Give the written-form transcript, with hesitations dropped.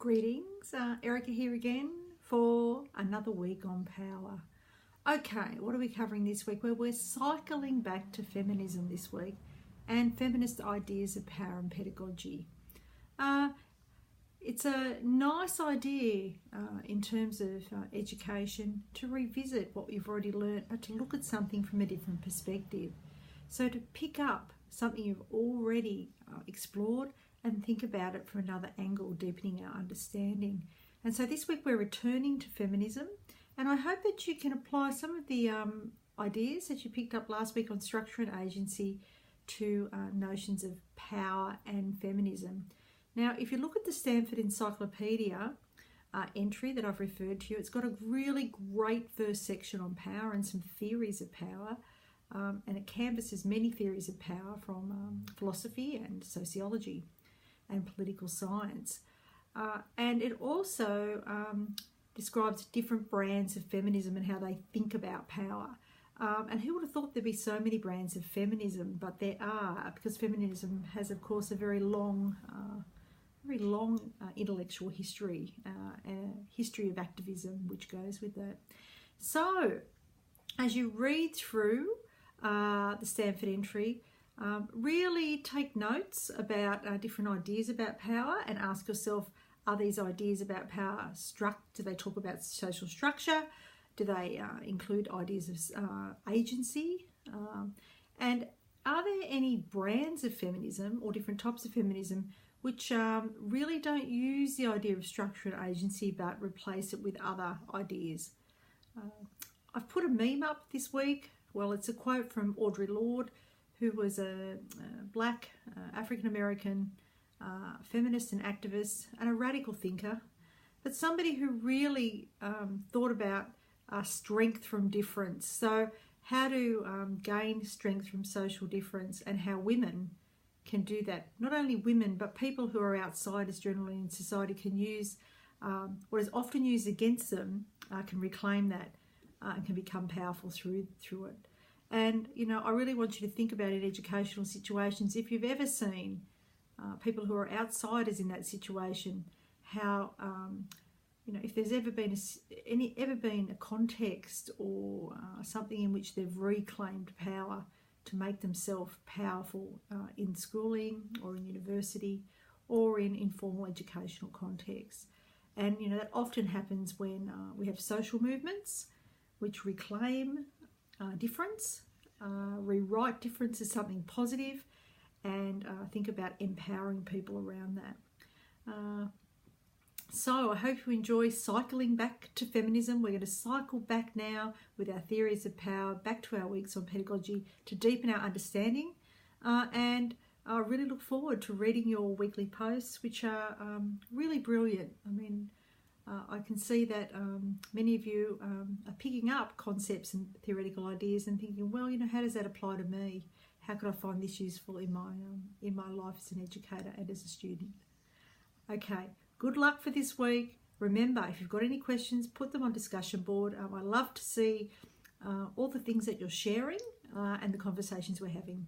Greetings, Erica here again for another week on power. Okay, what are we covering this week? Well, we're cycling back to feminism this week and feminist ideas of power and pedagogy. It's a nice idea in terms of education to revisit what we've already learnt, but to look at something from a different perspective. So to pick up something you've already explored and think about it from another angle, deepening our understanding. And so this week we're returning to feminism, and I hope that you can apply some of the ideas that you picked up last week on structure and agency to notions of power and feminism. Now, if you look at the Stanford Encyclopedia entry that I've referred to, it's got a really great first section on power and some theories of power. And it canvasses many theories of power from philosophy and sociology and political science. And it also describes different brands of feminism and how they think about power. And who would have thought there'd be so many brands of feminism? But there are, because feminism has, of course, a very long intellectual history, and a history of activism which goes with that. So, as you read through the Stanford entry, really take notes about different ideas about power and ask yourself, are these ideas about power do they talk about social structure? Do they include ideas of agency? And are there any brands of feminism or different types of feminism which really don't use the idea of structure and agency but replace it with other ideas? I've put a meme up this week. Well, it's a quote from Audre Lorde, who was a black African-American feminist and activist and a radical thinker, but somebody who really thought about strength from difference. So how to gain strength from social difference and how women can do that. Not only women, but people who are outsiders generally in society can use what is often used against them, can reclaim that and can become powerful through it. And, you know, I really want you to think about in educational situations, if you've ever seen people who are outsiders in that situation, how, you know, if there's ever been a context or something in which they've reclaimed power to make themselves powerful in schooling or in university or in informal educational contexts. And, you know, that often happens when we have social movements which reclaim difference, rewrite difference as something positive, and think about empowering people around that. So I hope you enjoy cycling back to feminism. We're going to cycle back now with our theories of power, back to our weeks on pedagogy to deepen our understanding. And I really look forward to reading your weekly posts, which are really brilliant. I mean, I can see that many of you are picking up concepts and theoretical ideas and thinking, well, you know, how does that apply to me? How could I find this useful in my life as an educator and as a student? Okay, good luck for this week. Remember, if you've got any questions, put them on discussion board. I love to see all the things that you're sharing and the conversations we're having.